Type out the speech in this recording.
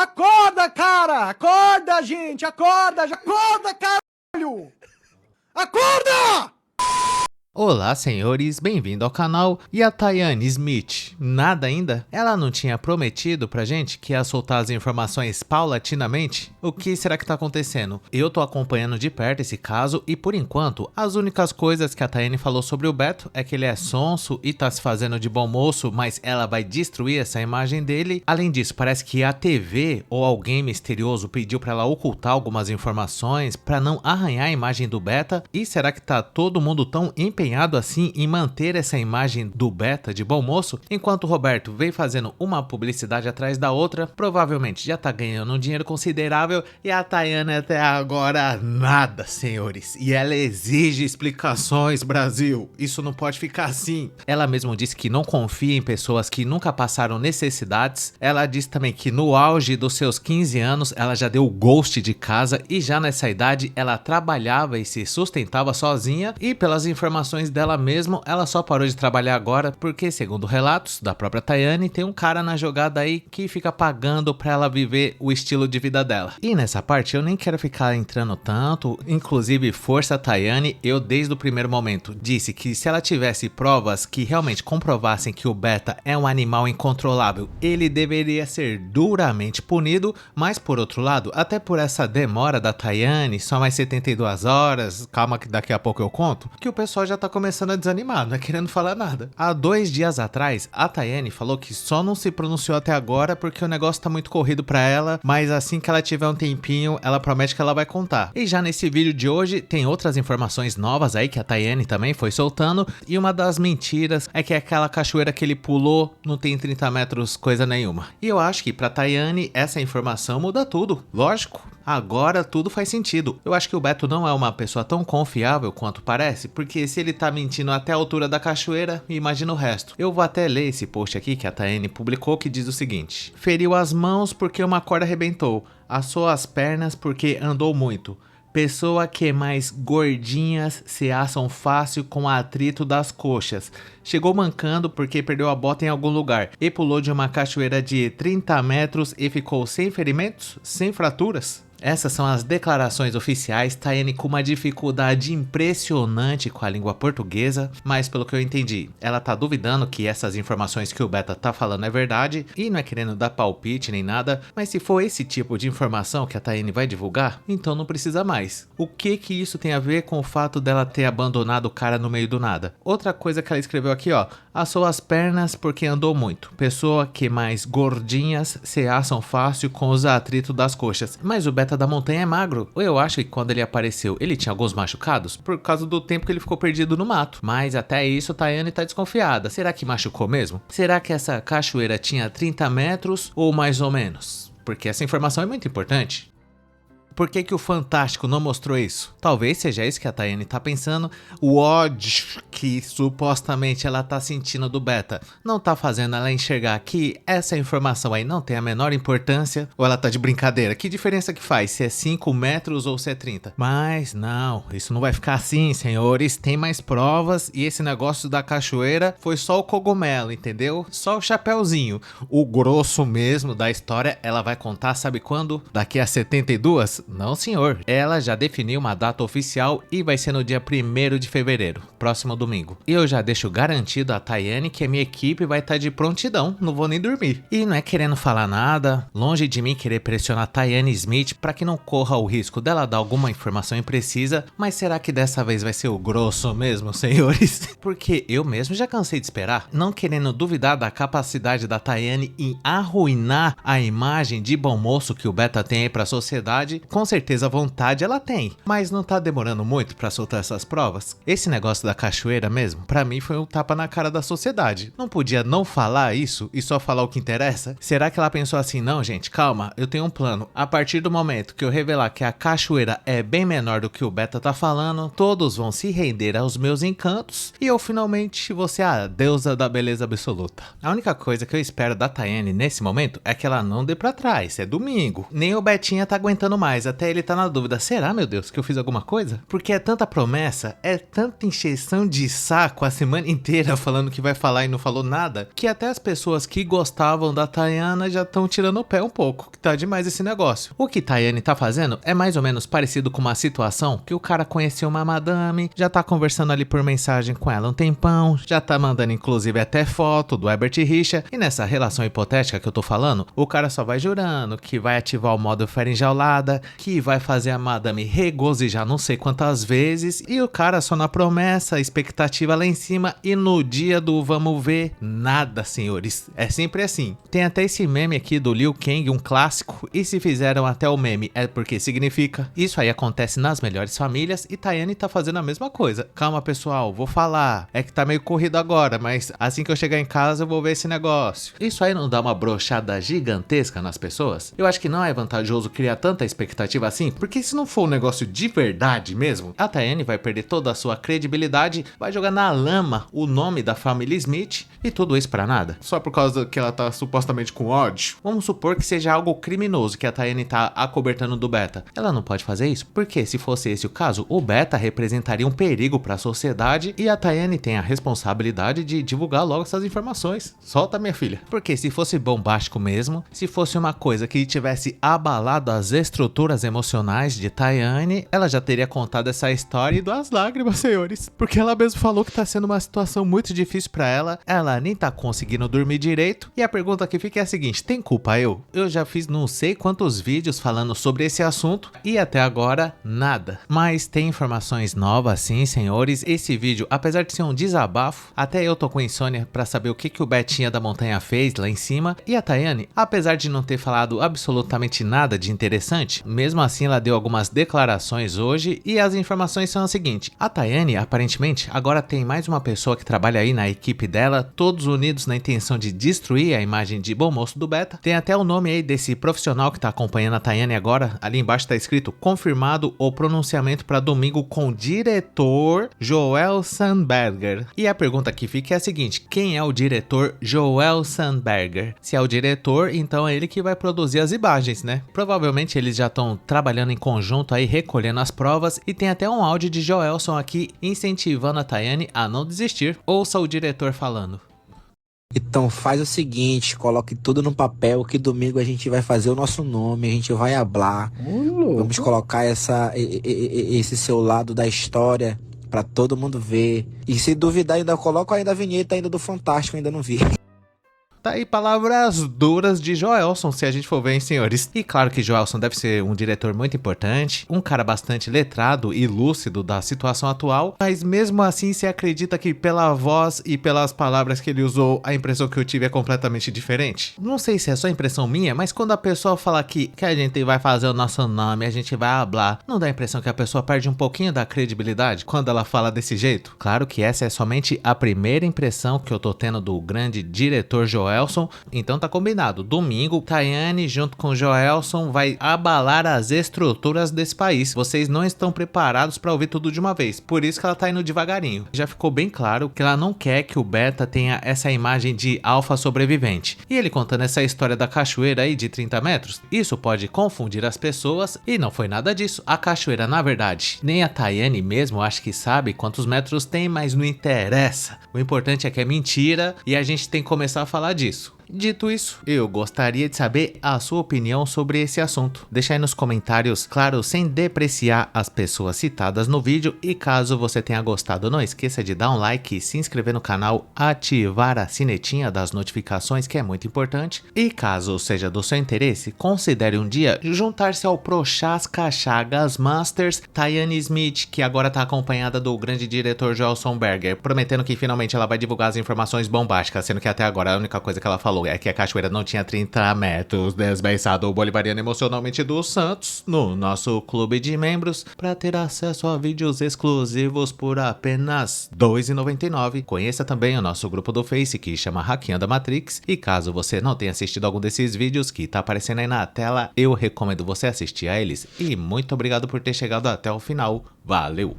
Acorda, cara! Acorda, gente! Acorda! Acorda, caralho! Acorda! Olá, senhores, bem-vindo ao canal. E a Tayane Smith, nada ainda? Ela não tinha prometido pra gente que ia soltar as informações paulatinamente? O que será que tá acontecendo? Eu tô acompanhando de perto esse caso e, por enquanto, as únicas coisas que a Tayane falou sobre o Beto é que ele é sonso e tá se fazendo de bom moço, mas ela vai destruir essa imagem dele. Além disso, parece que a TV ou alguém misterioso pediu pra ela ocultar algumas informações pra não arranhar a imagem do Beta. E será que tá todo mundo tão empenhado assim em manter essa imagem do Beta de bom moço, enquanto o Roberto vem fazendo uma publicidade atrás da outra, provavelmente já tá ganhando um dinheiro considerável e a Tayane até agora nada, senhores. E ela exige explicações, Brasil. Isso não pode ficar assim. Ela mesma disse que não confia em pessoas que nunca passaram necessidades. Ela disse também que no auge dos seus 15 anos ela já deu ghost de casa e já nessa idade ela trabalhava e se sustentava sozinha, e pelas informações dela mesma, ela só parou de trabalhar agora porque, segundo relatos da própria Tayane, tem um cara na jogada aí que fica pagando pra ela viver o estilo de vida dela. E nessa parte eu nem quero ficar entrando tanto, inclusive força Tayane, eu desde o primeiro momento disse que se ela tivesse provas que realmente comprovassem que o Beta é um animal incontrolável, ele deveria ser duramente punido, mas por outro lado, até por essa demora da Tayane, só mais 72 horas, calma que daqui a pouco eu conto, que o pessoal já tá começando a desanimar, não é querendo falar nada. Há 2 dias atrás, a Tayane falou que só não se pronunciou até agora porque o negócio tá muito corrido pra ela, mas assim que ela tiver um tempinho, ela promete que ela vai contar. E já nesse vídeo de hoje, tem outras informações novas aí que a Tayane também foi soltando, e uma das mentiras é que aquela cachoeira que ele pulou não tem 30 metros coisa nenhuma. E eu acho que pra Tayane essa informação muda tudo, lógico. Agora tudo faz sentido. Eu acho que o Beto não é uma pessoa tão confiável quanto parece, porque se ele tá mentindo até a altura da cachoeira, imagina o resto. Eu vou até ler esse post aqui que a Tayane publicou, que diz o seguinte: feriu as mãos porque uma corda arrebentou, assou as pernas porque andou muito. Pessoa que mais gordinhas se assam fácil com atrito das coxas. Chegou mancando porque perdeu a bota em algum lugar e pulou de uma cachoeira de 30 metros e ficou sem ferimentos, sem fraturas. Essas são as declarações oficiais. Tayane com uma dificuldade impressionante com a língua portuguesa, mas pelo que eu entendi, ela tá duvidando que essas informações que o Beta tá falando é verdade, e não é querendo dar palpite nem nada, mas se for esse tipo de informação que a Tayane vai divulgar, então não precisa mais. O que isso tem a ver com o fato dela ter abandonado o cara no meio do nada? Outra coisa que ela escreveu aqui, ó: assou as pernas porque andou muito. Pessoa que mais gordinhas se assam fácil com os atritos das coxas. Mas o Beta da montanha é magro. Eu acho que quando ele apareceu, ele tinha alguns machucados por causa do tempo que ele ficou perdido no mato. Mas até isso, Tayane tá desconfiada. Será que machucou mesmo? Será que essa cachoeira tinha 30 metros ou mais ou menos? Porque essa informação é muito importante. Por que o Fantástico não mostrou isso? Talvez seja isso que a Tayane tá pensando. O ódio que supostamente ela tá sentindo do Beta não tá fazendo ela enxergar que essa informação aí não tem a menor importância, ou ela tá de brincadeira? Que diferença que faz se é 5 metros ou se é 30? Mas não, isso não vai ficar assim, senhores. Tem mais provas e esse negócio da cachoeira foi só o cogumelo, entendeu? Só o chapéuzinho. O grosso mesmo da história ela vai contar, sabe quando? Daqui a 72? Não, senhor. Ela já definiu uma data oficial e vai ser no dia 1º de fevereiro, próximo domingo. E eu já deixo garantido a Tayane que a minha equipe vai estar de prontidão, não vou nem dormir. E não é querendo falar nada, longe de mim querer pressionar a Tayane Smith para que não corra o risco dela dar alguma informação imprecisa, mas será que dessa vez vai ser o grosso mesmo, senhores? Porque eu mesmo já cansei de esperar, não querendo duvidar da capacidade da Tayane em arruinar a imagem de bom moço que o Beta tem aí pra sociedade. Com certeza vontade ela tem, mas não tá demorando muito pra soltar essas provas. Esse negócio da cachoeira mesmo, pra mim foi um tapa na cara da sociedade. Não podia não falar isso e só falar o que interessa? Será que ela pensou assim: não gente, calma, eu tenho um plano. A partir do momento que eu revelar que a cachoeira é bem menor do que o Beta tá falando, todos vão se render aos meus encantos e eu finalmente vou ser a deusa da beleza absoluta. A única coisa que eu espero da Tayane nesse momento é que ela não dê pra trás, é domingo. Nem o Betinha tá aguentando mais. mas até ele tá na dúvida, será, meu Deus, que eu fiz alguma coisa? Porque é tanta promessa, é tanta encheção de saco a semana inteira falando que vai falar e não falou nada, que até as pessoas que gostavam da Tayana já estão tirando o pé um pouco, que tá demais esse negócio. O que Tayane tá fazendo é mais ou menos parecido com uma situação que o cara conheceu uma madame, já tá conversando ali por mensagem com ela um tempão, já tá mandando inclusive até foto do Herbert Richa, e nessa relação hipotética que eu tô falando, o cara só vai jurando que vai ativar o modo fera enjaulada, que vai fazer a madame regozijar não sei quantas vezes, e o cara só na promessa, a expectativa lá em cima, e no dia do vamos ver, nada, senhores. É sempre assim. Tem até esse meme aqui do Liu Kang, um clássico, e se fizeram até o meme é porque significa. Isso aí acontece nas melhores famílias e Tayane tá fazendo a mesma coisa. Calma, pessoal, vou falar. É que tá meio corrido agora, mas assim que eu chegar em casa eu vou ver esse negócio. Isso aí não dá uma brochada gigantesca nas pessoas? Eu acho que não é vantajoso criar tanta expectativa assim, porque se não for um negócio de verdade mesmo, a Tayane vai perder toda a sua credibilidade, vai jogar na lama o nome da família Smith e tudo isso pra nada. Só por causa que ela tá supostamente com ódio. Vamos supor que seja algo criminoso que a Tayane tá acobertando do Beta. Ela não pode fazer isso, porque se fosse esse o caso, o Beta representaria um perigo para a sociedade e a Tayane tem a responsabilidade de divulgar logo essas informações. Solta, minha filha. Porque se fosse bombástico mesmo, se fosse uma coisa que tivesse abalado as estruturas emocionais de Tayane, ela já teria contado essa história e das lágrimas, senhores. Porque ela mesmo falou que tá sendo uma situação muito difícil para ela nem tá conseguindo dormir direito. E a pergunta que fica é a seguinte, tem culpa eu? Eu já fiz não sei quantos vídeos falando sobre esse assunto e até agora nada. Mas tem informações novas sim, senhores. Esse vídeo, apesar de ser um desabafo, até eu tô com insônia pra saber o que o Betinha da Montanha fez lá em cima. E a Tayane, apesar de não ter falado absolutamente nada de interessante, mesmo assim ela deu algumas declarações hoje e as informações são as seguintes. A Tayane, aparentemente, agora tem mais uma pessoa que trabalha aí na equipe dela, todos unidos na intenção de destruir a imagem de bom moço do Beta. Tem até o nome aí desse profissional que tá acompanhando a Tayane agora, ali embaixo tá escrito confirmado o pronunciamento para domingo com diretor Joel Sandberger. E a pergunta que fica é a seguinte, quem é o diretor Joel Sandberger? Se é o diretor, então é ele que vai produzir as imagens, né? Provavelmente eles já estão trabalhando em conjunto aí, recolhendo as provas, e tem até um áudio de Joelson aqui incentivando a Tayane a não desistir. Ouça o diretor falando. Então faz o seguinte, coloque tudo no papel que domingo a gente vai fazer o nosso nome, a gente vai hablar. Vamos colocar esse seu lado da história pra todo mundo ver. E se duvidar ainda coloco ainda a vinheta ainda do Fantástico, ainda não vi. Tá aí palavras duras de Joelson, se a gente for ver, hein, senhores. E claro que Joelson deve ser um diretor muito importante, um cara bastante letrado e lúcido da situação atual, mas mesmo assim se acredita que pela voz e pelas palavras que ele usou, a impressão que eu tive é completamente diferente. Não sei se é só impressão minha, mas quando a pessoa fala que a gente vai fazer o nosso nome, a gente vai hablar, não dá a impressão que a pessoa perde um pouquinho da credibilidade quando ela fala desse jeito? Claro que essa é somente a primeira impressão que eu tô tendo do grande diretor Joelson, então tá combinado. Domingo, Tayane junto com Joelson vai abalar as estruturas desse país. Vocês não estão preparados para ouvir tudo de uma vez, por isso que ela tá indo devagarinho. Já ficou bem claro que ela não quer que o Beta tenha essa imagem de alfa sobrevivente. E ele contando essa história da cachoeira aí de 30 metros, isso pode confundir as pessoas e não foi nada disso. A cachoeira, na verdade, nem a Tayane mesmo acho que sabe quantos metros tem, mas não interessa. O importante é que é mentira e a gente tem que começar a falar disso. Dito isso, eu gostaria de saber a sua opinião sobre esse assunto. Deixa aí nos comentários, claro, sem depreciar as pessoas citadas no vídeo. E caso você tenha gostado, não esqueça de dar um like, se inscrever no canal, ativar a sinetinha das notificações, que é muito importante. E caso seja do seu interesse, considere um dia juntar-se ao Prochasca Chagas Masters Tayane Smith, que agora está acompanhada do grande diretor Joel Sandberger, prometendo que finalmente ela vai divulgar as informações bombásticas, sendo que até agora a única coisa que ela falou é que a cachoeira não tinha 30 metros, desbeiçado o bolivariano emocionalmente dos Santos no nosso clube de membros para ter acesso a vídeos exclusivos por apenas R$ 2,99. Conheça também o nosso grupo do Face que chama Hackeando a Matrix, e caso você não tenha assistido algum desses vídeos que tá aparecendo aí na tela, eu recomendo você assistir a eles. E muito obrigado por ter chegado até o final. Valeu!